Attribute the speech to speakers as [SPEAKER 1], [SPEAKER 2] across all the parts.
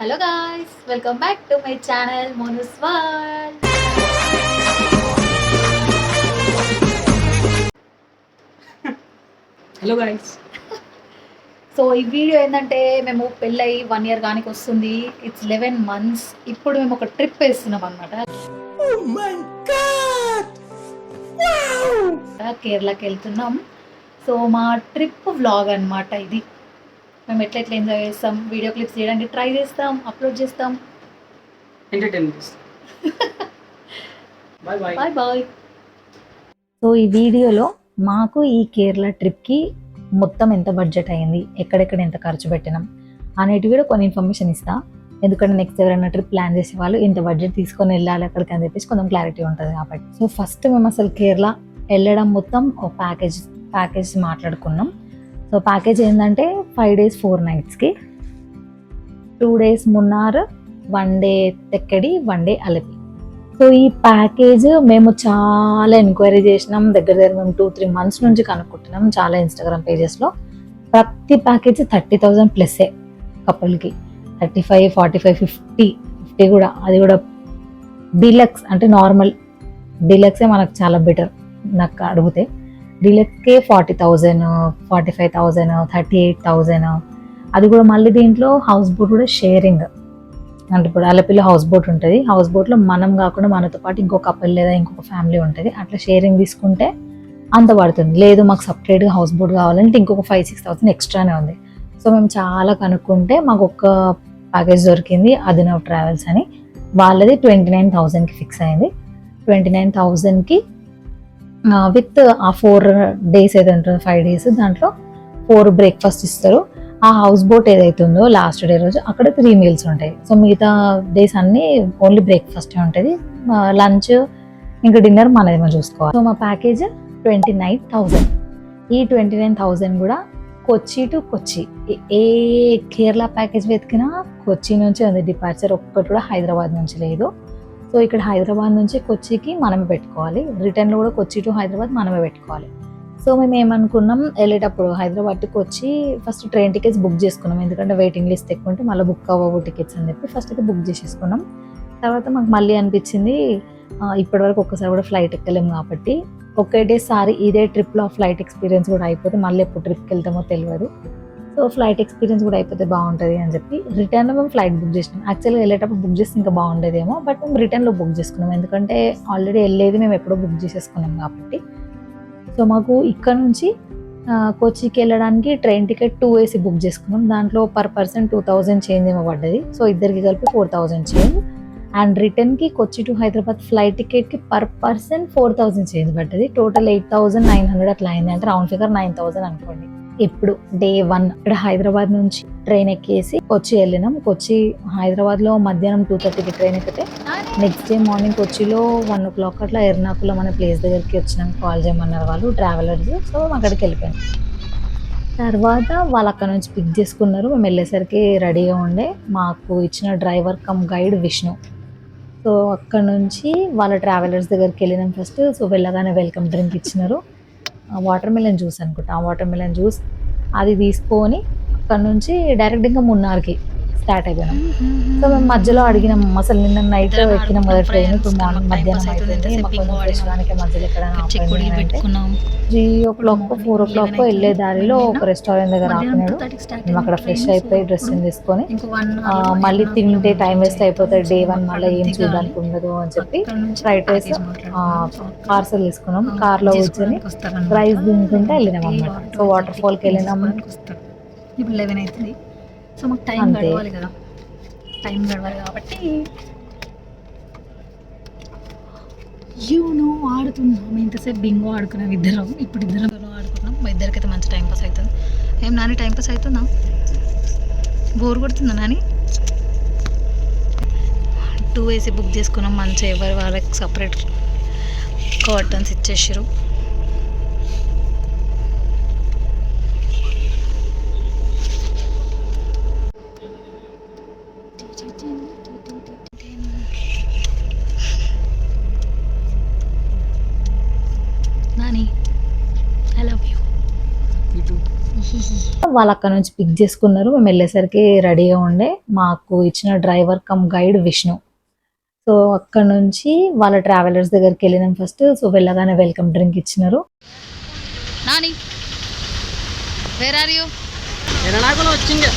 [SPEAKER 1] Hello guys, welcome back to my channel Monu's world.
[SPEAKER 2] Hello guys.
[SPEAKER 1] So ఈ video ఏంటంటే మేము పెళ్ళై 1 year గానికి వస్తుంది. It's 11 months. ఇప్పుడు మేము ఒక ట్రిప్ వేస్తున్నాం అనమాట. కేరళకి వెళ్తున్నాం. సో మా ట్రిప్ వ్లాగ్ అనమాట ఇది. మేము ఎట్లా ఎంజాయ్ చేస్తాం, వీడియో క్లిప్స్ చేయడానికి ట్రై చేస్తాం, అప్లోడ్ చేస్తాం,
[SPEAKER 2] entertainment. Bye bye.
[SPEAKER 1] Bye bye. So ఈ వీడియోలో మాకు ఈ కేరళ ట్రిప్కి మొత్తం ఎంత బడ్జెట్ అయింది, ఎక్కడెక్కడ ఎంత ఖర్చు పెట్టినాం అనేటివి కూడా కొన్ని ఇన్ఫర్మేషన్ ఇస్తా. ఎందుకంటే నెక్స్ట్ ఎవరైనా ట్రిప్ ప్లాన్ చేసే వాళ్ళు ఇంత బడ్జెట్ తీసుకొని వెళ్ళాలి అక్కడికి అని చెప్పేసి కొంచెం క్లారిటీ ఉంటుంది కాబట్టి. సో ఫస్ట్ మేము అసలు కేరళ వెళ్ళడం మొత్తం ఒక ప్యాకేజ్ మాట్లాడుకున్నాం. సో ప్యాకేజ్ ఏంటంటే 5 days 4 nights, 2 days Munnar, 1 day Thekkady, 1 day Alleppey. So ఈ ప్యాకేజ్ మేము చాలా ఎంక్వైరీ చేసినాం. దగ్గర మేము 2-3 months నుంచి కనుక్కుంటున్నాం చాలా ఇన్స్టాగ్రామ్ పేజెస్లో. ప్రతి ప్యాకేజ్ 30,000 ప్లస్సే కపుల్కి. 35, 45, 50 కూడా. అది కూడా డీలక్స్ అంటే నార్మల్ డీలక్సే మనకు చాలా బెటర్ నాకు అడిగితే. డీలక్స్కే 40,000, 45,000, 38,000. అది కూడా మళ్ళీ దీంట్లో హౌస్ బోట్ కూడా షేరింగ్. అంటే ఇప్పుడు అలపిలో హౌస్ బోట్ ఉంటుంది. హౌస్ బోట్లో మనం కాకుండా మనతో పాటు ఇంకో కపుల్ లేదా ఇంకొక ఫ్యామిలీ ఉంటుంది. అట్లా షేరింగ్ తీసుకుంటే అంత పడుతుంది. లేదు మాకు సపరేట్గా హౌస్ బోట్ కావాలంటే ఇంకొక 5-6,000 ఎక్స్ట్రానే ఉంది. సో మేము చాలా కనుక్కుంటే మాకు ఒక ప్యాకేజ్ దొరికింది, అదినవ్ ట్రావెల్స్ అని. వాళ్ళది 29,000కి ఫిక్స్ అయింది. 29,000కి విత్ ఆ 4 days ఏదో ఉంటుంది, 5 days, దాంట్లో 4 breakfast ఇస్తారు. ఆ హౌస్ బోట్ ఏదైతే ఉందో లాస్ట్ డే రోజు అక్కడ 3 meals ఉంటాయి. సో మిగతా డేస్ అన్నీ ఓన్లీ బ్రేక్ఫాస్టే ఉంటుంది. లంచ్ ఇంకా డిన్నర్ మనది మనం చూసుకోవాలి. సో మా ప్యాకేజ్ 29,000. ఈ 29,000 కూడా కొచ్చి టు కొచ్చి. ఏ కేరళ ప్యాకేజ్ వెతికినా కొచ్చి నుంచి ఉంది డిపార్చర్. ఒక్కటి కూడా హైదరాబాద్ నుంచి లేదు. సో ఇక్కడ హైదరాబాద్ నుంచి కొచ్చికి మనమే పెట్టుకోవాలి. రిటర్న్లో కూడా కొచ్చి టు హైదరాబాద్ మనమే పెట్టుకోవాలి. సో మేము ఏమనుకున్నాం, వెళ్ళేటప్పుడు హైదరాబాద్ టు వచ్చి ఫస్ట్ ట్రైన్ టికెట్స్ బుక్ చేసుకున్నాం. ఎందుకంటే వెయిటింగ్ లిస్ట్ ఎక్కువ ఉంటే మళ్ళీ బుక్ అవ్వవు టికెట్స్ అని చెప్పి ఫస్ట్ అయితే బుక్ చేసేసుకున్నాం. తర్వాత మాకు మళ్ళీ అనిపించింది ఇప్పటివరకు ఒక్కసారి కూడా ఫ్లైట్ ఎక్కలేము కాబట్టి ఒకేసారి ఇదే ట్రిప్లో ఫ్లైట్ ఎక్స్పీరియన్స్ కూడా అయిపోతే మళ్ళీ ఎప్పుడు ట్రిప్కి వెళ్తామో తెలియదు. సో ఫ్లైట్ ఎక్స్పీరియన్స్ కూడా అయిపోతే బాగుంటుంది అని చెప్పి రిటర్న్లో మేము ఫ్లైట్ బుక్ చేసినాం. యాక్చువల్గా వెళ్ళేటప్పుడు బుక్ చేస్తే ఇంకా బాగుండేదేమో, బట్ మేము రిటర్న్లో బుక్ చేసుకున్నాం. ఎందుకంటే ఆల్రెడీ వెళ్ళేది మేము ఎప్పుడో బుక్ చేసేసుకున్నాం కాబట్టి. సో మాకు ఇక్కడ నుంచి కొచ్చికి వెళ్ళడానికి ట్రైన్ టికెట్ 2 AC బుక్ చేసుకున్నాం. దాంట్లో పర్ పర్సన్ 2,000 చేంజ్ ఏమో పడ్డది. సో ఇద్దరికి కలిపి 4,000 చేంజ్. అండ్ రిటర్న్కి కొచ్చి టు హైదరాబాద్ ఫ్లైట్ టికెట్కి పర్ పర్సన్ 4,000 చేంజ్ పడ్డది. టోటల్ 8,900 అట్లా అయింది. అంటే రౌండ్ ఫిగర్ 9,000 అనుకోండి. ఇప్పుడు Day 1 ఇక్కడ హైదరాబాద్ నుంచి ట్రైన్ ఎక్కేసి కొచ్చి వెళ్ళినాం. కొచ్చి హైదరాబాద్లో మధ్యాహ్నం 2:30కి ట్రైన్ ఎక్కితే నెక్స్ట్ డే మార్నింగ్ కొచ్చిలో 1 o'clock అట్లా ఎర్నాకుళం అనే ప్లేస్ దగ్గరికి వచ్చినాం. కాల్ చేయమన్నారు వాళ్ళు ట్రావెలర్స్. సో అక్కడికి వెళ్ళిపోయాం. తర్వాత వాళ్ళు అక్కడ నుంచి పిక్ చేసుకున్నారు. మేము వెళ్ళేసరికి రెడీగా ఉండే మాకు ఇచ్చిన driver come guide Vishnu. So అక్కడ నుంచి వాళ్ళ ట్రావెలర్స్ దగ్గరికి వెళ్ళినాం ఫస్ట్. సో వెళ్ళగానే వెల్కమ్ డ్రింక్ ఇచ్చినారు, వాటర్ మిలన్ జ్యూస్ అనుకుంటా. ఆ వాటర్ మిలన్ జ్యూస్ అది తీసుకొని అక్కడ నుంచి డైరెక్ట్ ఇంకా మున్నార్కి స్టార్ట్ అయిపోయినాం. సో మేము మధ్యలో అడిగినాం, అసలు నిన్న నైట్ ఎక్కిన మొదటి ట్రైన్ ఇప్పుడు మార్నింగ్ మధ్యాహ్నం అయిపోయింది, మాకు చూడడానికి మధ్యలో ఎక్కడ 3 o'clock 4 o'clock వెళ్ళే దారిలో ఒక రెస్టారెంట్ దగ్గర ఆపినాడు. మేము అక్కడ ఫ్రెష్ అయిపోయి డ్రెస్సింగ్ తీసుకొని మళ్ళీ తింటే టైం వేస్ట్ అయిపోతుంది, Day 1 మళ్ళీ ఏం చూడడానికి ఉండదు అని చెప్పి ఫ్రైడ్ రైస్ పార్సల్ తీసుకున్నాం. కార్లో కూర్చొని రైస్ తింటుంటే వెళ్ళినాం అన్నమాట. సో వాటర్ ఫాల్కి వెళ్ళినాం. ఇప్పుడు 11 అవుతుంది. సో మాకు టైం గడవాలి కదా, టైం గడవాలి కాబట్టి ఆడుతున్నాం. ఇంతసేపు బింగో ఆడుకున్నాం ఇద్దరం. ఇప్పుడు ఇద్దరం ఆడుకున్నాం. మా ఇద్దరికైతే మంచి టైం పాస్ అవుతుంది. ఏం నాని టైం పాస్ అవుతుందా? బోర్ కొడుతుందా నాని? 2 AC బుక్ చేసుకున్నాం. మంచిగా ఎవరు వాళ్ళకి సపరేట్ కర్టన్స్ ఇచ్చేసారు. వాళ్ళు అక్కడ నుంచి పిక్ చేసుకున్నారు. మేము వెళ్ళేసరికి రెడీగా ఉండే మాకు ఇచ్చిన driver come guide Vishnu. So అక్కడ నుంచి వాళ్ళ ట్రావెలర్స్ దగ్గరికి వెళ్ళినాం ఫస్ట్. సో వెళ్ళగానే వెల్కమ్ డ్రింక్ ఇచ్చినారు.
[SPEAKER 3] Nani where are you?
[SPEAKER 2] Ernakulam వచ్చింది.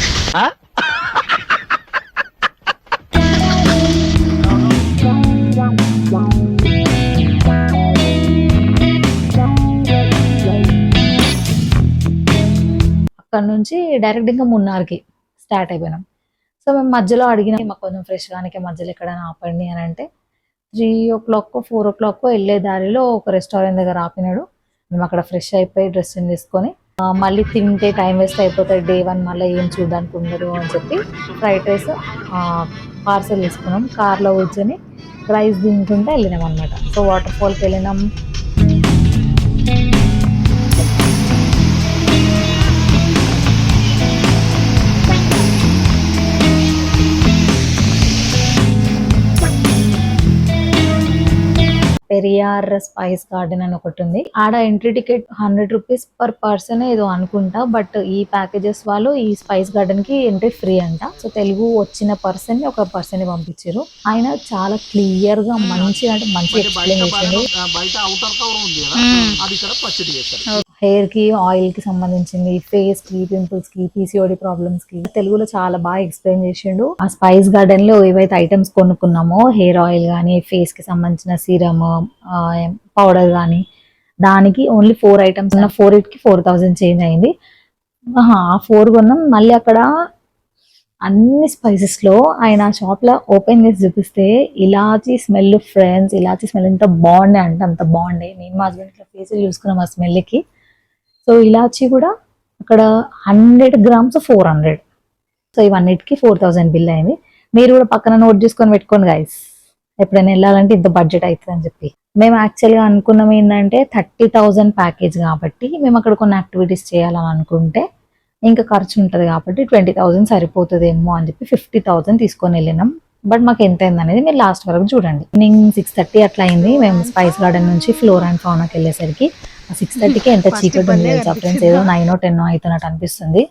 [SPEAKER 1] అక్కడ నుంచి డైరెక్ట్ ఇంకా మున్నార్కి స్టార్ట్ అయిపోయినాం. సో మేము మధ్యలో అడిగినాం మాకు కొంచెం ఫ్రెష్ కానీ మధ్యలో ఎక్కడైనా ఆపండి అని అంటే 3 o'clock 4 o'clock వెళ్ళే దారిలో ఒక రెస్టారెంట్ దగ్గర ఆపినాడు. మేము అక్కడ ఫ్రెష్ అయిపోయి డ్రెస్ తీసుకొని మళ్ళీ తింటే టైం వేస్ట్ అయిపోతుంది, డే 1 మళ్ళీ ఏం చూడడానికి ఉండదు అని చెప్పి ఫ్రైడ్ రైస్ పార్సల్ తీసుకున్నాం. కార్లో కూర్చొని రైస్ తింటుంటే వెళ్ళినాం అనమాట. సో వాటర్ ఫాల్కి వెళ్ళినాం. పెరియార్ స్పైస్ గార్డెన్ అని ఒకటి ఉంది. ఆడ entry ticket 100 rupees per person ఏదో అనుకుంటా. బట్ ఈ ప్యాకేజెస్ వాళ్ళు ఈ స్పైస్ గార్డెన్ కి ఎంట్రీ ఫ్రీ అంట. సో తెలుగు వచ్చిన పర్సన్ ని ఒక పర్సన్ ని పంపించారు. ఆయన చాలా క్లియర్ గా మంచిగా అంటే మంచిగా ఎక్స్ప్లెయిన్ చేసిండు. హెయిర్ కి ఆయిల్ కి సంబంధించింది, ఫేస్ కి, పింపుల్స్ కి, పీసీఓడి ప్రాబ్లమ్స్ కి తెలుగులో చాలా బాగా ఎక్స్ప్లెయిన్ చేసిండు. ఆ స్పైస్ గార్డెన్ లో ఏవైతే ఐటమ్స్ కొనుక్కున్నామో హెయిర్ ఆయిల్ గానీ, ఫేస్ కి సంబంధించిన సీరమ్, పౌడర్ కానీ దానికి ఓన్లీ 4 items 4 4,000 చేంజ్ అయింది. ఆ 4 కొన్నాం. మళ్ళీ అక్కడ అన్ని స్పైసెస్ లో ఆయన షాప్ లో ఓపెన్ చేసి చూపిస్తే ఇలాచీ స్మెల్, ఫ్రెండ్స్ ఇలాచీ స్మెల్ ఎంత బాగుండే అంటే అంత బాగుండే. నేను మా హస్బెండ్ ఇట్లా ఫేస్ చూసుకున్నాం ఆ స్మెల్ కి. సో ఇలాచీ కూడా అక్కడ 100 grams 400. సో ఇవన్నిటికి 4,000 బిల్ అయింది. మీరు కూడా పక్కన నోట్ చేసుకొని పెట్టుకోండి గైస్, ఎప్పుడైనా వెళ్ళాలంటే ఇంత బడ్జెట్ అవుతుంది అని చెప్పి. మేము యాక్చువల్గా అనుకున్నాం ఏంటంటే 30,000 ప్యాకేజ్ కాబట్టి మేము అక్కడ కొన్ని యాక్టివిటీస్ చేయాలని అనుకుంటే ఇంకా ఖర్చు ఉంటుంది కాబట్టి 20,000 సరిపోతుందేమో అని చెప్పి 50,000 తీసుకొని వెళ్ళినాం. బట్ మాకు ఎంత అయింది అనేది మీరు లాస్ట్ వరకు చూడండి. ఈవినింగ్ 6:30 అట్లా అయింది. మేము స్పైస్ గార్డెన్ నుంచి ఫ్లోరా అండ్ ఫౌనాకి వెళ్ళేసరికి 6:30కి ఎంత చీకటి ఉంది తెలుసా ఫ్రెండ్స్, ఏదో 9 or 10 అవుతున్నట్టు అనిపిస్తుంది.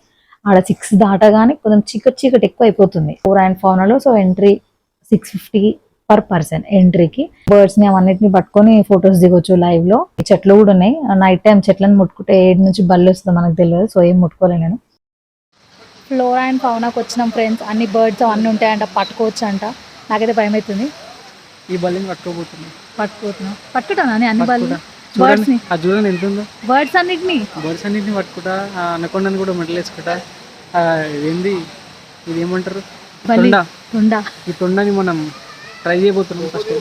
[SPEAKER 1] ఆడ 6 దాటగానే కొంచెం చీకటి ఎక్కువ అయిపోతుంది ఫ్లోరా అండ్ ఫౌనాలో. సో ఎంట్రీ 650 పర్ పర్సన్ ఎంట్రీకి. బర్డ్స్ ని అవన్నిటిని పట్టుకొని ఫొటోస్ దిగొచ్చు లైవ్ లో. చెట్లు కూడా ఉన్నాయి. నైట్ టైం చెట్లను ముట్టుకుంటే ఏడు నుంచి బల్లి వస్తుందో మనకు తెలియదు. సో ఏం ముట్టుకోలేదు నేను. ఫ్లోరా అండ్ ఫౌనాకి వచ్చినాం ఫ్రెండ్స్. అన్ని బర్డ్స్ అన్నీ ఉంటాయంట, పట్టుకోవచ్చు అంట. నాకైతే భయం అవుతుంది.
[SPEAKER 2] ఈ బల్లిని
[SPEAKER 1] పట్టుకుంటాను అన్ని బల్లి బర్డ్స్ ని.
[SPEAKER 2] చూడండి ఎంత ఉందో.
[SPEAKER 1] బర్డ్స్ అన్నిటిని
[SPEAKER 2] పట్టుకుంటా, అనకొండని కూడా మెడలు వేసుకుంటా. ఏంది ఇది ఏమంటారు,
[SPEAKER 1] తొండ.
[SPEAKER 2] ఈ తొండని మనం ట్రై చేయబోతున్నాం ఫస్ట్.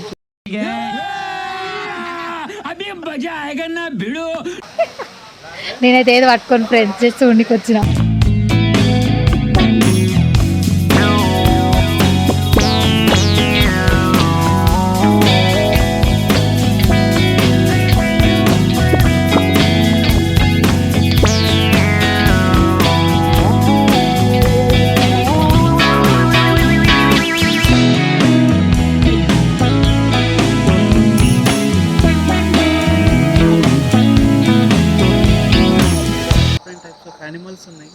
[SPEAKER 1] నేనైతే ఏదో పట్టుకొని ఫ్రెండ్స్ చేస్తూ ఉండికి వచ్చిన.
[SPEAKER 2] యానిమల్స్ ఉన్నాయి,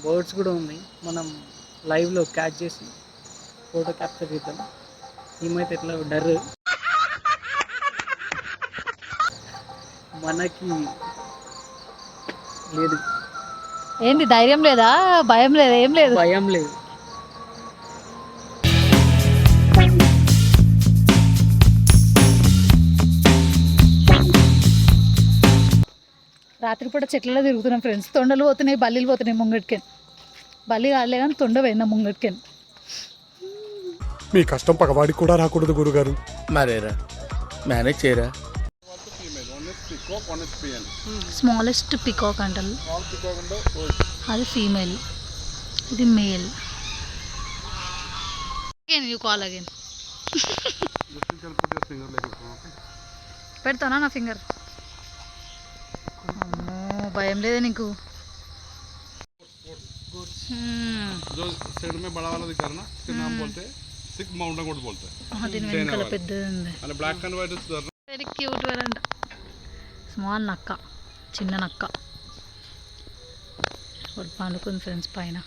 [SPEAKER 1] బర్డ్స్
[SPEAKER 2] కూడా ఉన్నాయి. మనం లైవ్ లో క్యాచ్ చేసి ఫోటో క్యాప్చర్ చేద్దాం. ఏమైతే ఎట్లా డర్ మనకి లేదు.
[SPEAKER 1] ఏంటి ధైర్యం లేదా, భయం లేదా? ఏం లేదు,
[SPEAKER 2] భయం లేదు.
[SPEAKER 1] రాత్రిపూట చెట్లలో తిరుగుతున్నాం ఫ్రెండ్స్. తొండలు పోతున్నాయి, బల్లీలు పోతున్నాయి ముంగటికి. బల్లి కాలే కానీ తొండ పోయిందా ముంగటికి.
[SPEAKER 4] మీ కష్టం పగవాడికి కూడా రాకూడదు గురుగారు.
[SPEAKER 5] మరేరా మేనేజ్ చేయరా.
[SPEAKER 1] స్మాలెస్ట్ పికాక్ అంటారు, అది ఫీమేల్, ఇది మేల్. You call again. పెడతానా నా ఫింగర్? అమ్మో భయం లేదా నీకు? దీని వెనకాల పెద్దది ఉంది, వెరీ క్యూట్ వేరంట. స్మాల్ నక్క, చిన్న నక్క.
[SPEAKER 3] వాడు పండుకుంది ఫ్రెండ్స్ పైన.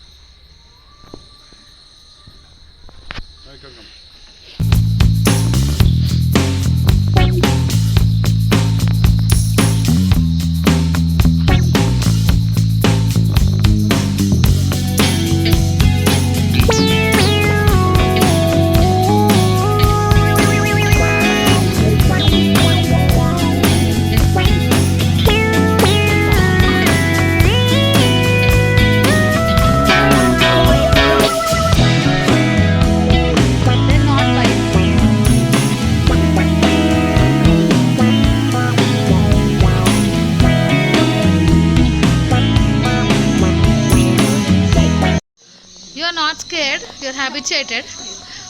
[SPEAKER 3] You are not scared, you are habituated.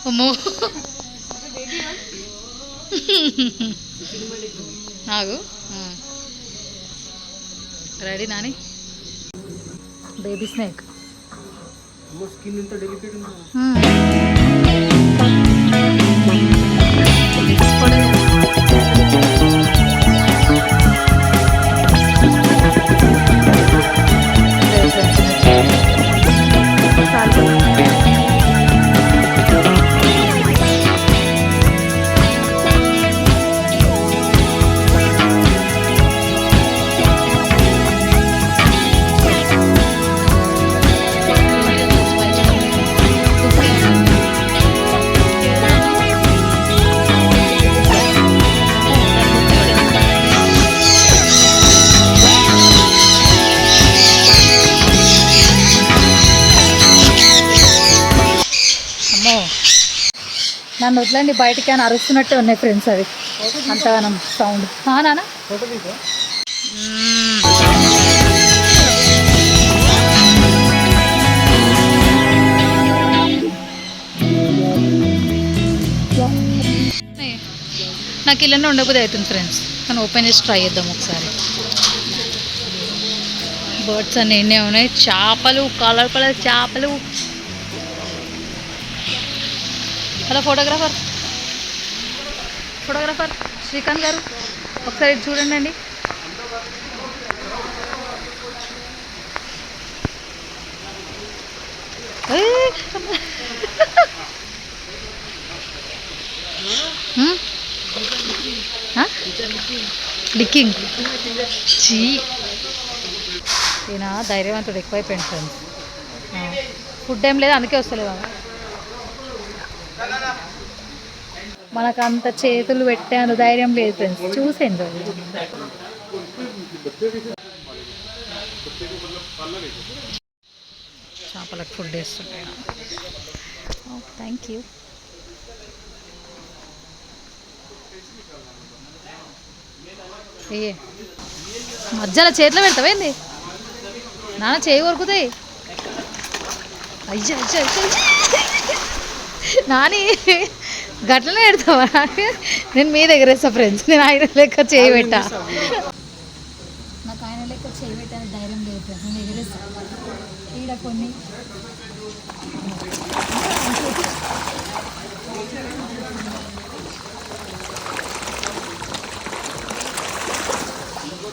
[SPEAKER 3] అమ్మో నాగు ready Nani. Baby snake
[SPEAKER 2] skin ఇంత డెలికేట్ ఉంది.
[SPEAKER 3] నన్ను వదలండి బయటికి అని అరుస్తున్నట్టే ఉన్నాయి ఫ్రెండ్స్. అవి అంతగానం సౌండ్. నానా
[SPEAKER 2] ఫోటో తీసా
[SPEAKER 3] నాకు ఇలానే ఉండబోదు అవుతుంది ఫ్రెండ్స్, కానీ ఓపెన్ చేసి ట్రై చేద్దాం ఒకసారి. బర్డ్స్ అన్నీ ఎన్నే ఉన్నాయి. చేపలు, కలర్ కలర్ చేపలు. హలో ఫోటోగ్రాఫర్ శ్రీకాంత్ గారు, ఒకసారి ఇది చూడండి అండి. లిక్కింగ్ చీ ఈయన ధైర్యవంతుడు ఎక్కువైపోయింది ఫ్రెండ్స్. ఫుడ్ ఏం లేదు అందుకే వస్తలేదు. మనకు అంత చేతులు పెట్టాను ధైర్యం లేదు ఫ్రెండ్స్. చూసేందు చేపలకు ఫుడ్ వేస్తుంటాయి. Thank you. ఏ మధ్యలో చేతిలో పెడతావేంది నాన్న? చేయి కొరుకుతాయి. అయ్యా అయ్యా నాని గట్లనే పెడతావా? నేను మీ దగ్గర వేస్తా ఫ్రెండ్స్. నేను ఆయన లెక్క చేయి పెట్టా. నాకు ఆయన లెక్క చేయి పెట్టాను ధైర్యం లేదు ఫ్రెండ్స్. నేను ఎగరేస్తా ఈడ కొన్ని.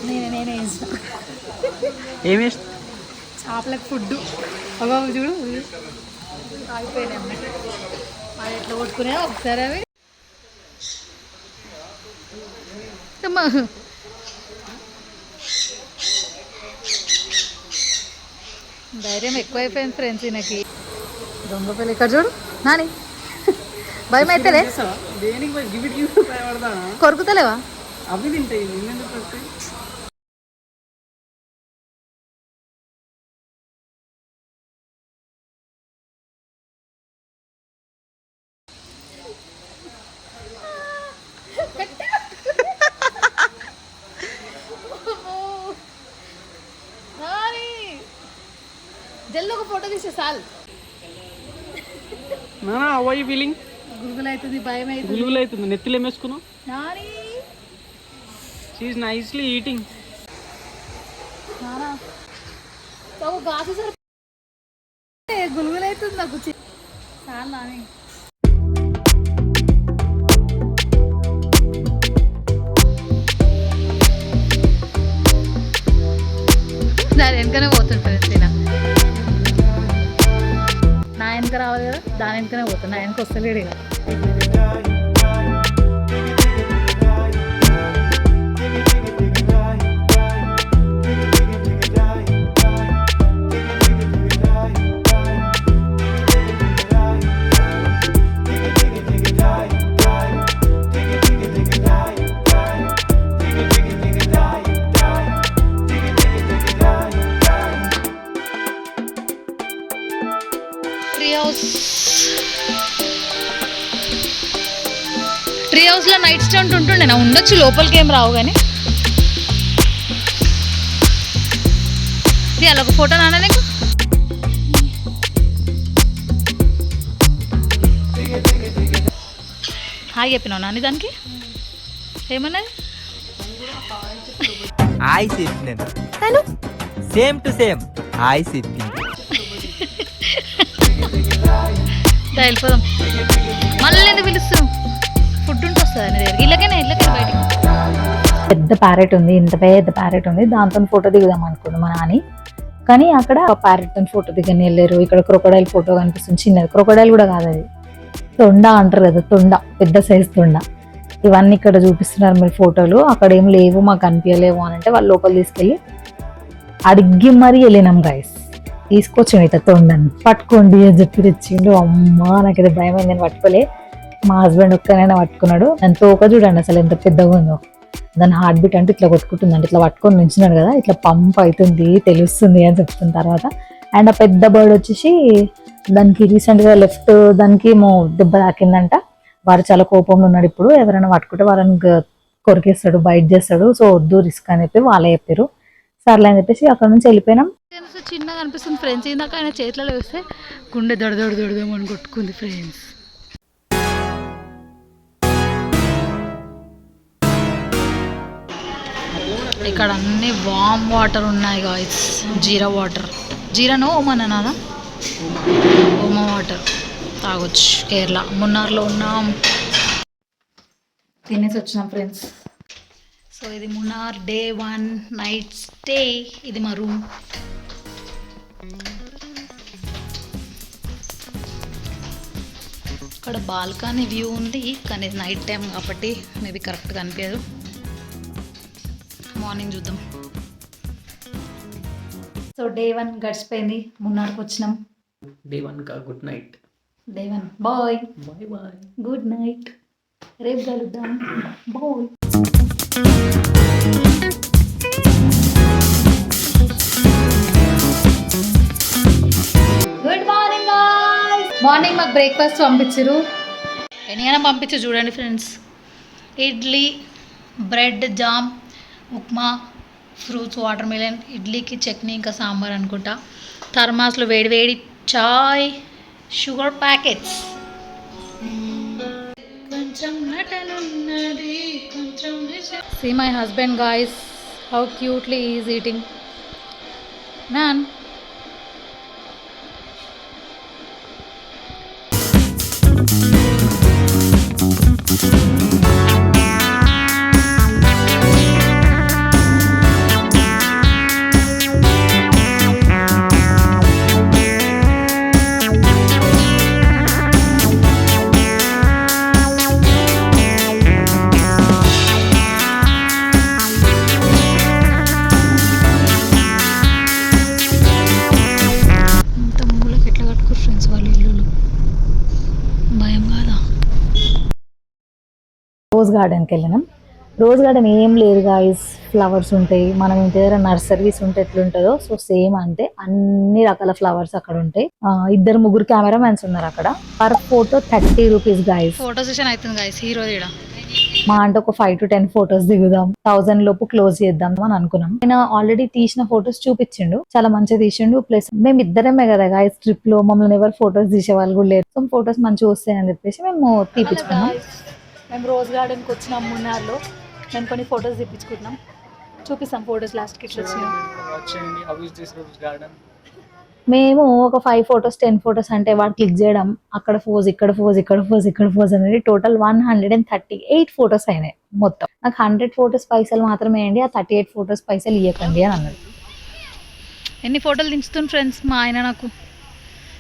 [SPEAKER 3] నేనే వేస్తా.
[SPEAKER 2] ఏం వేస్తా?
[SPEAKER 3] చేపలకు ఫుడ్. అవ్వ చూడు ఆగిపోయినాయి అమ్మాయి. అది ఎట్లా కొట్టుకునే ఒకసారి అవి. అమ్మా ధైర్యం ఎక్కువైపోయింది ఫ్రెండ్స్ ఈయనకి. దొంగ పిల్ల ఇక్కడ చూడు నాని. భయం అయితేలే.
[SPEAKER 2] దేనికి
[SPEAKER 3] కొరుకుతలేవా?
[SPEAKER 2] అవి తింటాయి. నిన్నెందుకు కొరుకుతాయి?
[SPEAKER 3] జల్లు ఒక ఫోటో తీసే సాల్.
[SPEAKER 2] Nana how are you feeling?
[SPEAKER 3] గురుగులు అవుతుంది, భయం అవుతుంది.
[SPEAKER 2] గులుగులు అవుతుంది. నెత్తిలో ఏమేసుకున్నావు?
[SPEAKER 3] Nani
[SPEAKER 2] she is nicely eating.
[SPEAKER 3] Nana గాసు సార్ గురుగులు అవుతుంది నాకు. చాలు నాని. దాని వెనకనే పోతుంది ఫ్రెండ్స్. వెనకనే పోతున్నా, ఆయనకు వస్తలేడు ఇక. ట్రీ హౌస్లో నైట్ స్టంట్ ఉంటుండే నా ఉండొచ్చు, లోపలికి ఏం రావు కానీ. అలా ఒక ఫోటో నాన్న నీకు. హాయ్ చెప్పినావు నాని దానికి, ఏమన్నది?
[SPEAKER 6] హాయ్ చెప్పినాను తను సేమ్ టు సేమ్ హాయ్ చెప్పింది.
[SPEAKER 3] వెళ్ళిపోదాం, మళ్ళీ ఎందుకు పిలుస్తున్నాం? ఫుడ్ ఉంటే వస్తుంది అని దగ్గర ఇళ్ళకైనా బయటికి.
[SPEAKER 1] పెద్ద ప్యారెట్ ఉంది, ఇంత పెద్ద ప్యారెట్ ఉంది, దాంతో ఫోటో దిగుదాం అనుకున్నాం మా నాని. కానీ అక్కడ ప్యారెట్ తో ఫోటో దిగని వెళ్ళారు. ఇక్కడ క్రొకడైల్ ఫోటో కనిపిస్తుంది, చిన్నది క్రొకడైల్ కూడా కాదు అది, తొండ అంటారు కదా, తొండ, పెద్ద సైజ్ తొండ. ఇవన్నీ ఇక్కడ చూపిస్తున్నారు మీరు ఫోటోలు. అక్కడ ఏం లేవు, మాకు కనిపించలేవు అని అంటే వాళ్ళు లోపల తీసుకెళ్ళి అడిగి మరీ వెళ్ళినాం గైస్. తీసుకొచ్చాను ఇట్లా తొండని, పట్టుకోండి అని చెప్పి తెచ్చిండు. అమ్మా నాకైతే భయం అయింది, నేను పట్టుకోలే. మా హస్బెండ్ ఒక్కనైనా పట్టుకున్నాడు. దాని తోక చూడండి అసలు ఎంత పెద్దగా ఉందో. దాని హార్ట్ బీట్ అంటే ఇట్లా కొట్టుకుంటుంది, అంటే ఇట్లా పట్టుకొని నుంచున్నాడు కదా, ఇట్లా పంప్ అవుతుంది తెలుస్తుంది అని చెప్తున్న తర్వాత. అండ్ ఆ పెద్ద బర్డ్ వచ్చేసి దానికి రీసెంట్గా లెఫ్ట్ దానికి ఏమో దెబ్బ తాకిందంట. వాడు చాలా కోపంలో ఉన్నాడు ఇప్పుడు. ఎవరైనా పట్టుకుంటే వాళ్ళని కొరికేస్తాడు, బైట్ చేస్తాడు. సో వద్దు రిస్క్ అని చెప్పి వాళ్ళే చెప్పారు. సర్లే అని చెప్పేసి అక్కడ నుంచి వెళ్ళిపోయినాం.
[SPEAKER 3] చిన్నగా అనిపిస్తుంది ఫ్రెండ్స్, ఇందాక ఆయన చేతిలో వేస్తే గుండె దొడదొడదొడదామని కొట్టుకుంది ఫ్రెండ్స్. ఇక్కడ అన్ని వామ్ వాటర్ ఉన్నాయి గాయ్స్, జీరా వాటర్, జీరానో ఓమన్ అనాదా, ఓమా వాటర్ తాగొచ్చు. కేరళ మున్నార్లో ఉన్నాం, తినేసి వచ్చినాం ఫ్రెండ్స్. సో ఇది మున్నార్ డే 1 నైట్ స్టే. ఇది మా రూమ్. ఇక్కడ బాల్కనీ వ్యూ ఉంది, కానీ ఇది నైట్ టైం కాబట్టి మేబీ కరెక్ట్గా అనిపించదు. మార్నింగ్ చూద్దాం. సో డే 1 గడిచిపోయింది, మున్నార్కి వచ్చినాం.
[SPEAKER 2] డే 1 కా good night.
[SPEAKER 3] Day 1 bye,
[SPEAKER 2] bye bye,
[SPEAKER 3] good night, రేపు కలుద్దాం, bye. Good morning guys. Morning మాకు బ్రేక్ఫాస్ట్ పంపించారు, ఎన్నైనా పంపించారు చూడండి friends. Idli, bread, jam, upma, fruits, water melon, ఇడ్లీకి చట్నీ, ఇంకా సాంబార్ అనుకుంటా. థర్మాస్లో వేడి వేడి chai, sugar packets. See my husband guys, how cutely he is eating. Man.
[SPEAKER 1] Rose గార్డెన్కి వెళ్ళినాం. రోజ్ గార్డెన్ ఏం లేదు గాయస్, ఫ్లవర్స్ ఉంటాయి. మనం ఇంటి దగ్గర నర్సరీస్ ఉంటే ఎట్లుంటుందో సో సేమ్ అంతే, అన్ని రకాల ఫ్లవర్స్ అక్కడ ఉంటాయి. 2-3 కెమెరామెన్స్ ఉన్నారు అక్కడ. Per photo 30 rupees guys.
[SPEAKER 3] Photo session అవుతుంది గాయస్, హీరో ఈడ.
[SPEAKER 1] మా అంటే ఒక 5 to 10 ఫొటోస్ దిగుదాం, 1000 లోపు క్లోజ్ చేద్దాం అని అనుకున్నాం. ఆయన ఆల్రెడీ తీసిన ఫొటోస్ చూపించిండు, చాలా మంచిగా తీసిండు. ప్లస్ మేము ఇద్దరమే కదా గాయస్ ట్రిప్ లో, మమ్మల్ని ఎవరు ఫొటోస్ తీసే వాళ్ళు కూడా లేరు. సో ఫొటోస్ మంచిగా వస్తాయని చెప్పేసి మేము తీపించుకున్నాం.
[SPEAKER 3] మేము రోజ్ గార్డెన్కి వచ్చినాం మున్నార్లో. మేము కొన్ని ఫొటోస్ తీపించుకుంటున్నాం, చూపిస్తాం ఫొటోస్ లాస్ట్కి ఇట్లా వచ్చినాం.
[SPEAKER 2] వచ్చేయండి. How is this rose garden?
[SPEAKER 1] మేము ఒక 5 ఫొటోస్ 10 ఫొటోస్ అంటే వాడు క్లిక్ చేయడం, అక్కడ ఫోజ్, ఇక్కడ ఫోజ్, ఇక్కడ ఫోజ్, ఇక్కడ ఫోజ్ అనేది టోటల్ 138 ఫొటోస్ అయినాయి మొత్తం. నాకు 100 ఫొటోస్ పైసలు మాత్రమే వేయండి, ఆ 38 ఫొటోస్ పైసలు ఇవ్వకండి అని అన్నాడు.
[SPEAKER 3] ఎన్ని ఫోటోలు దించుతుంది ఫ్రెండ్స్ మా ఆయన. నాకు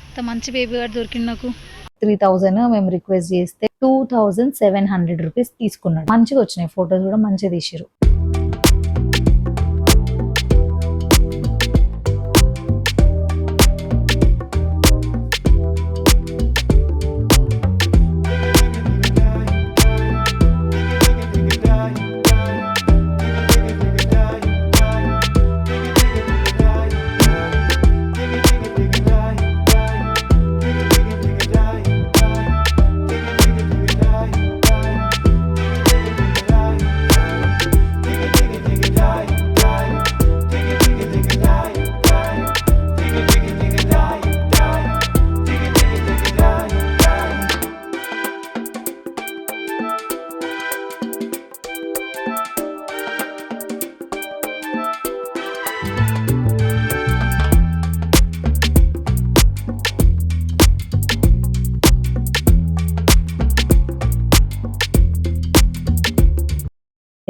[SPEAKER 3] ఇంత మంచి బేబీ గారు దొరికింది నాకు.
[SPEAKER 1] 3000 మేము రిక్వెస్ట్ చేస్తే 2700 రూపీస్ తీసుకున్నాడు. మంచిగా వచ్చినాయి ఫొటోస్ కూడా మంచిగా తీసిరు.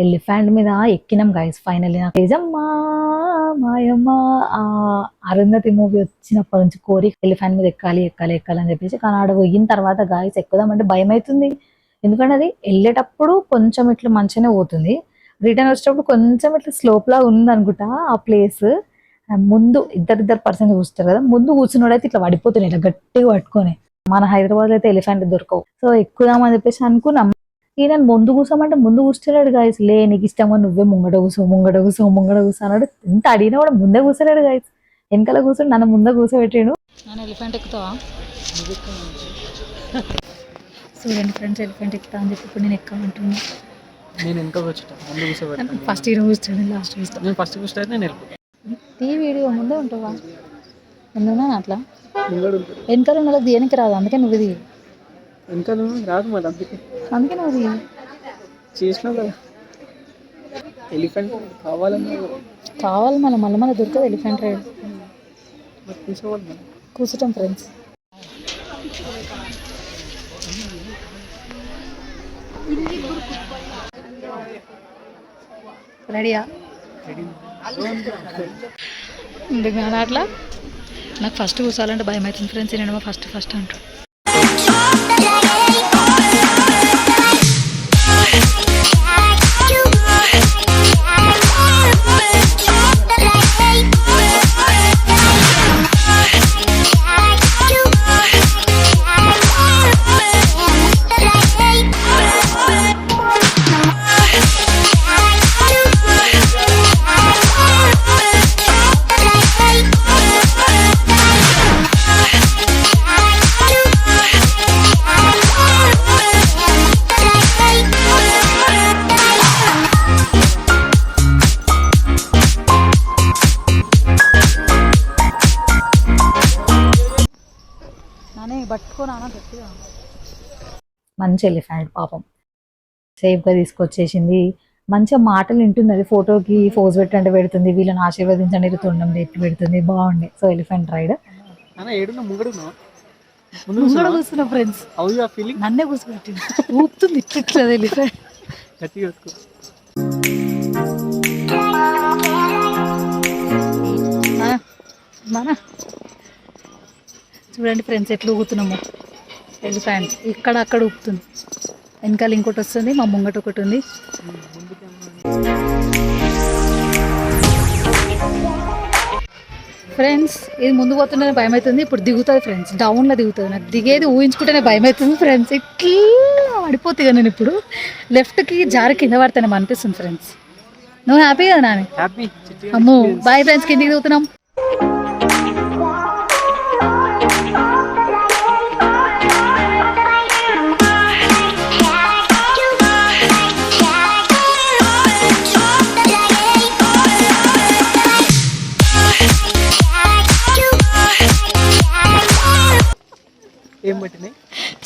[SPEAKER 1] ఎలిఫెంట్ మీద ఎక్కినాం గైస్. ఫైనల్లీ నాకు నిజమ్మా మాయమ్మ అరుంధతి మూవీ వచ్చినప్పటి నుంచి కోరిక ఎలిఫెంట్ మీద ఎక్కాలి ఎక్కాలి ఎక్కాలి అని చెప్పేసి. కానీ ఆడ పోయిన తర్వాత గాయస్ ఎక్కుదామంటే భయం అవుతుంది. ఎందుకంటే అది వెళ్ళేటప్పుడు కొంచెం ఇట్లా మంచిగానే పోతుంది, రిటర్న్ వచ్చేటప్పుడు కొంచెం ఇట్లా స్లోప్ లా ఉంది అనుకుంటా ఆ ప్లేస్. ముందు ఇద్దరు పర్సన్ కూర్చుంటారు కదా, ముందు కూర్చున్నాడైతే ఇట్లా పడిపోతున్నాయి ఇట్లా గట్టిగా పట్టుకొని. మన హైదరాబాద్ లో అయితే ఎలిఫెంట్ దొరకవు. సో ఎక్కుదామని చెప్పేసి అనుకున్నాం. ఈయన ముందు కూర్చోమంటే ముందు కూర్చోలేడు గాయస్. లే నీకు ఇష్టమో నువ్వే ముంగడ కూర్చో అన్నాడు. ఎంత అడిగినా కూడా ముందే కూర్చోలేడు గాయస్. వెనకాల కూర్చొని నన్ను ముందే కూర్చోబెట్టాడు.
[SPEAKER 3] నేను ఎలిఫెంట్ ఎక్కుతావా? చూడండి ఫ్రెండ్స్, ఎలిఫెంట్ ఎక్కుతా అని చెప్పి ఇప్పుడు నేను ఎక్కమంటున్నా.
[SPEAKER 2] నేను వెనక కూర్చుంటా, ముందు కూర్చోబెడతాను.
[SPEAKER 3] ఫస్ట్ ఈయన కూర్చోండి, లాస్ట్ కూర్చో.
[SPEAKER 2] నేను ఫస్ట్ కూర్చుంటే నేను వెళ్ళిపోతాను.
[SPEAKER 3] ఈ వీడియో ముందే ఉంటావా? ముందున్నా అట్లా
[SPEAKER 2] ముంగడు ఉంటాడు,
[SPEAKER 3] వెనకాల ఉన్నది దేనికి రాదు, అందుకే నువ్వు ఇది
[SPEAKER 2] వెనకాల రాదు మరి.
[SPEAKER 3] అందుకే నువ్వు ఇది
[SPEAKER 2] చేసినావు కదా. ఎలిఫెంట్
[SPEAKER 3] కావాలి మళ్ళీ దొరకదు ఎలిఫెంట్ రైడ్.
[SPEAKER 2] కూర్చోవాలి,
[SPEAKER 3] కూర్చుంటాం ఫ్రెండ్స్. రెడీయా? ఎందుకు అట్లా నాకు ఫస్ట్ కూర్చోాలంటే భయం అవుతుంది ఫ్రెండ్స్. నేనేమో ఫస్ట్ అంటాడు.
[SPEAKER 1] మంచి ఎలిఫెంట్ పాపం సేఫ్గా తీసుకొచ్చేసింది. మంచిగా మాటలు వింటుంది. అది ఫోటోకి ఫోజ్ పెట్టంటే పెడుతుంది, వీళ్ళని ఆశీర్వదించండి తొండం ఎత్తి పెడుతుంది. బాగుండే. సో ఎలిఫెంట్ రైడ్
[SPEAKER 3] కూర్చున్నా ఫ్రెండ్స్. నన్నే కూర్చోబెట్టింది, ఊపుతుంది ఇట్లా ఎలిఫెంట్. మన చూడండి ఫ్రెండ్స్ ఎట్లా ఊగుతున్నాము. ఎలిఫెంట్ ఇక్కడ అక్కడ ఊపుతుంది. వెనకాల ఇంకోటి వస్తుంది, మా ముంగట ఒకటి ఉంది. ఫ్రెండ్స్ ఇది ముందు పోతుంటేనే భయం అవుతుంది, ఇప్పుడు దిగుతుంది ఫ్రెండ్స్. డౌన్లో దిగుతుంది. నాకు దిగేది ఊహించుకుంటేనే భయం అవుతుంది ఫ్రెండ్స్. ఇట్లా పడిపోతుంది కదా నేను ఇప్పుడు. లెఫ్ట్కి జారి కింద పడతానేమో అనిపిస్తుంది ఫ్రెండ్స్. నువ్వు హ్యాపీ కదా నాని? అమ్మో బాయ్ ఫ్రెండ్స్, కిందికి దిగుతున్నాం.
[SPEAKER 2] ఏం పట్టినాయి?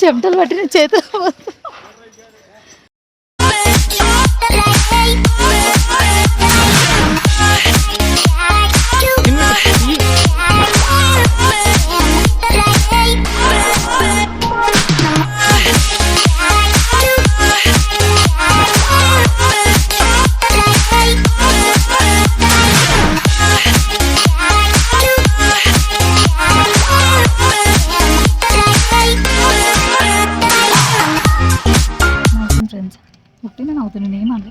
[SPEAKER 3] చెమటలు పట్టిన చేతులు. కాబట్టి నేను అవుతున్నాను ఏమన్నా.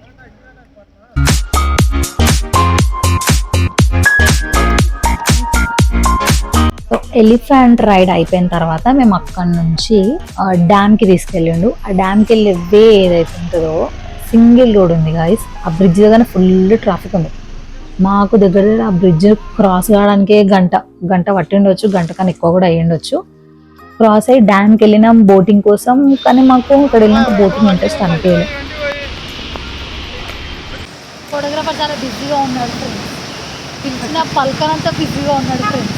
[SPEAKER 1] ఎలిఫెంట్ రైడ్ అయిపోయిన తర్వాత మేము అక్కడి నుంచి డ్యామ్కి తీసుకెళ్ళిండు. ఆ డ్యామ్కి వెళ్ళే వే ఏదైతే ఉంటుందో సింగిల్ రోడ్ ఉంది గాయస్. ఆ బ్రిడ్జ్ దగ్గర ఫుల్ ట్రాఫిక్ ఉంది. మాకు దగ్గర ఆ బ్రిడ్జ్ క్రాస్ కావడానికే గంట పట్టిండొచ్చు, గంట కన్నా ఎక్కువ కూడా అయ్యిండొచ్చు. క్రాస్ అయ్యి డ్యామ్కి వెళ్ళినాం బోటింగ్ కోసం. కానీ మాకు ఇక్కడ వెళ్ళినాక బోటింగ్ ఇంట్రెస్ట్ అనిపించలేదు.
[SPEAKER 3] ఫోటోగ్రాఫర్ చాలా బిజీగా ఉన్నాడు ఫ్రెండ్స్. పిలిచిన పలకనంతా బిజీగా ఉన్నాడు ఫ్రెండ్స్.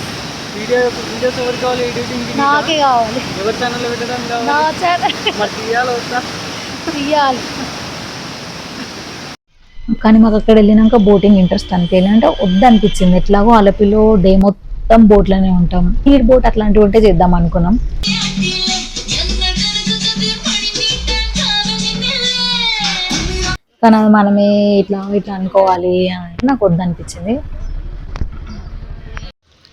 [SPEAKER 2] వీడియోస్ ఎవరు కావాలి ఎడిటింగ్?
[SPEAKER 3] నాకే కావాలి.
[SPEAKER 2] ఎవరి ఛానల్లో పెట్టడానికి
[SPEAKER 3] నా
[SPEAKER 2] కావాలి?
[SPEAKER 3] ఛానల్
[SPEAKER 2] మరి తీయాలి వస్తా.
[SPEAKER 3] తీయాలి.
[SPEAKER 1] కానీ మాకు అక్కడ వెళ్ళినాక బోటింగ్ ఇంట్రెస్ట్ అనిపించలేదు. అంటే వద్దనిపించింది. ఎట్లాగో అలపిలో డే మొత్తం బోట్లోనే ఉంటాం. స్పీడ్ బోట్ అట్లాంటివి ఉంటే చేద్దాం అనుకున్నాం. కానీ అది మనమే ఇట్లా అనుకోవాలి అంటే నాకు వద్దనిపించింది.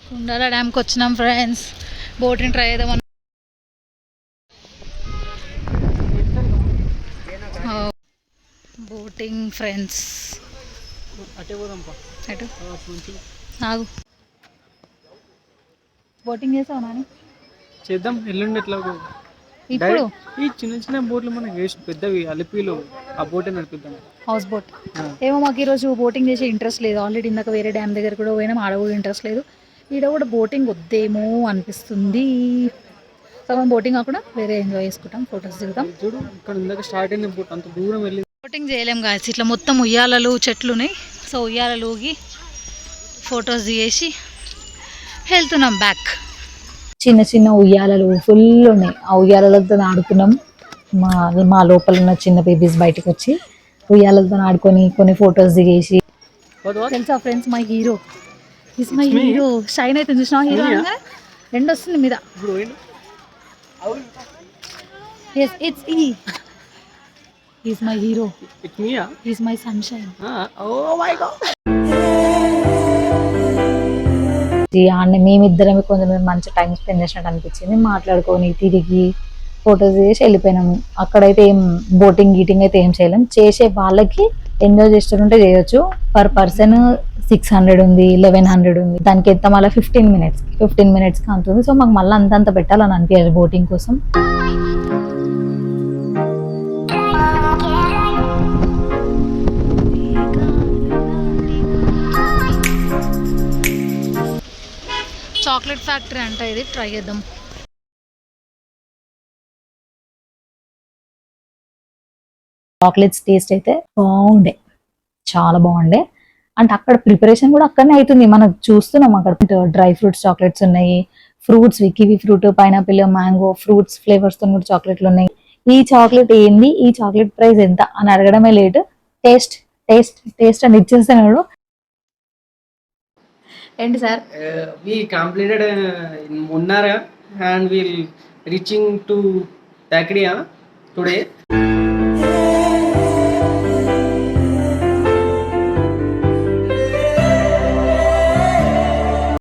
[SPEAKER 3] కుండాల డ్యామ్కి వచ్చినాం ఫ్రెండ్స్. బోటింగ్ ట్రై చేద్దాం. Boating friends.
[SPEAKER 2] అటే పోదాంపా.
[SPEAKER 3] అటు ఆగు. బోటింగ్ చేసావు నాని?
[SPEAKER 2] చేద్దాం ఎల్లుండి ఎట్లా
[SPEAKER 3] ఇప్పుడు
[SPEAKER 2] ఈ చిన్న చిన్న బోట్లు మనకి వేస్ట్, పెద్దవి అలిపిలో ఆ బోటే నడిపిద్దాం.
[SPEAKER 3] హౌస్ బోట్ ఏమో మాకు ఈరోజు బోటింగ్ చేసే ఇంట్రెస్ట్ లేదు. ఆల్రెడీ ఇందాక వేరే డ్యామ్ దగ్గర కూడా పోయినాం, ఆడ కూడా ఇంట్రెస్ట్ లేదు. ఈడ కూడా బోటింగ్ వద్దేమో అనిపిస్తుంది. సగం బోటింగ్ కాకుండా వేరే ఎంజాయ్ చేసుకుంటాం, ఫొటోస్ దిగుతాం.
[SPEAKER 2] చూడు ఇక్కడ ఇందాక స్టార్ట్ అయిన బోట్ అంత దూరం వెళ్ళి
[SPEAKER 3] బోటింగ్ చేయలేం కాదు. ఇట్లా మొత్తం ఉయ్యాలలు చెట్లు ఉన్నాయి. సో ఉయ్యాలలు ఊగి ఫొటోస్ దిగేసి వెళ్తున్నాం బ్యాక్.
[SPEAKER 1] చిన్న చిన్న ఉయ్యాలలు ఫుల్ ఉన్నాయి. ఆ ఉయ్యాలతో ఆడుకున్నాం. మా లోపల ఉన్న చిన్న బేబీస్ బయటకు వచ్చి ఉయ్యాలతో ఆడుకొని కొన్ని ఫొటోస్ దిగేసి.
[SPEAKER 3] తెలుసా friends, my hero is my hero. Shine అయితే చూసినా హీరో అనగా ఎండ వస్తుంది మీద. Yes, it's he. He's my hero.
[SPEAKER 2] It's me, yeah?
[SPEAKER 3] He's my sunshine.
[SPEAKER 2] Oh my god.
[SPEAKER 1] ఆడ మేమిద్దరమే కొంచెం మంచి టైం స్పెండ్ చేసినట్టు అనిపించింది. మాట్లాడుకొని తిరిగి ఫొటోస్ చేసి వెళ్ళిపోయినాము. అక్కడైతే ఏం బోటింగ్ గీటింగ్ అయితే ఏం చేయలేం. చేసే వాళ్ళకి ఎంజాయ్ చేస్తుంటే చేయొచ్చు. పర్ పర్సన్ 600 ఉంది, 1100 ఉంది. దానికి ఎంత మళ్ళీ 15 మినిట్స్కి అంతుంది. సో మాకు మళ్ళీ అంతంత పెట్టాలని అనిపించదు బోటింగ్ కోసం.
[SPEAKER 3] చాక్లెట్ ఫ్యాక్టరీ అంట, ఇది ట్రై చేద్దాం.
[SPEAKER 1] చాక్లెట్స్ టేస్ట్ అయితే బాగుండే, చాలా బాగుండే. అంటే అక్కడ ప్రిపరేషన్ కూడా అక్కడనే అవుతుంది. మనకు చూస్తున్నాం అక్కడ డ్రై ఫ్రూట్స్ చాక్లెట్స్ ఉన్నాయి, fruits kiwi fruit, pineapple, mango fruits flavours తో కూడా చాక్లెట్లు ఉన్నాయి. ఈ చాక్లెట్ ఏంది, ఈ చాక్లెట్ ప్రైస్ ఎంత అని అడగడమే లేట్. టేస్ట్ టేస్ట్ టేస్ట్ అని ఇచ్చేస్తున్నాడు. ఏంటి sir?
[SPEAKER 2] We completed in Munnara and we'll reaching to Takriya today.